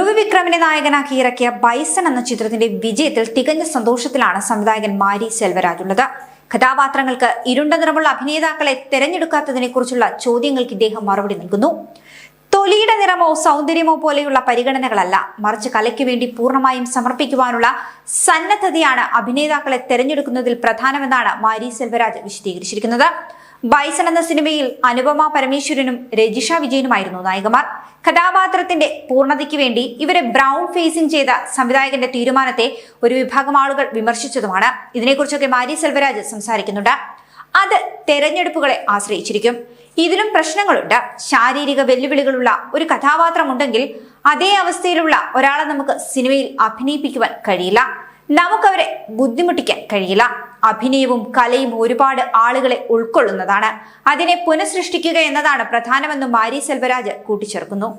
ധ്രുവ് വിക്രമിനെ നായകനാക്കി ഇറക്കിയ ബൈസൺ എന്ന ചിത്രത്തിന്റെ വിജയത്തിൽ തികഞ്ഞ സന്തോഷത്തിലാണ് സംവിധായകൻ മാരി സെൽവരാജ് ഉള്ളത്. കഥാപാത്രങ്ങൾക്ക് ഇരുണ്ട നിറമുള്ള അഭിനേതാക്കളെ തെരഞ്ഞെടുക്കാത്തതിനെ കുറിച്ചുള്ള ചോദ്യങ്ങൾക്ക് ഇദ്ദേഹം മറുപടി നൽകുന്നു. തൊലിയുടെ നിറമോ സൗന്ദര്യമോ പോലെയുള്ള പരിഗണനകളല്ല, മറിച്ച് കലയ്ക്ക് വേണ്ടി പൂർണ്ണമായും സമർപ്പിക്കുവാനുള്ള സന്നദ്ധതയാണ് അഭിനേതാക്കളെ തെരഞ്ഞെടുക്കുന്നതിൽ പ്രധാനമെന്നാണ് മാരി സെൽവരാജ് വിശദീകരിച്ചിരിക്കുന്നത്. ബൈസൺ എന്ന സിനിമയിൽ അനുപമ പരമേശ്വരനും രജിഷ വിജയനുമായിരുന്നു നായികമാർ. കഥാപാത്രത്തിന്റെ പൂർണ്ണതയ്ക്ക് വേണ്ടി ഇവരെ ബ്രൗൺ ഫേസിംഗ് ചെയ്ത സംവിധായകന്റെ തീരുമാനത്തെ ഒരു വിഭാഗം ആളുകൾ വിമർശിച്ചതുമാണ്. ഇതിനെക്കുറിച്ചൊക്കെ മാരി സെൽവരാജ് സംസാരിക്കുന്നുണ്ട്. അത് തെരഞ്ഞെടുപ്പുകളെ ആശ്രയിച്ചിരിക്കും. ഇതിലും പ്രശ്നങ്ങളുണ്ട്. ശാരീരിക വെല്ലുവിളികളുള്ള ഒരു കഥാപാത്രമുണ്ടെങ്കിൽ അതേ അവസ്ഥയിലുള്ള ഒരാളെ നമുക്ക് സിനിമയിൽ അഭിനയിപ്പിക്കുവാൻ കഴിയില്ല. നമുക്കവരെ ബുദ്ധിമുട്ടിക്കാൻ കഴിയില്ല. അഭിനയവും കലയും ഒരുപാട് ആളുകളെ ഉൾക്കൊള്ളുന്നതാണ്. അതിനെ പുനഃസൃഷ്ടിക്കുക എന്നതാണ് പ്രധാനമെന്നും മാരി സെൽവരാജ് കൂട്ടിച്ചേർക്കുന്നു.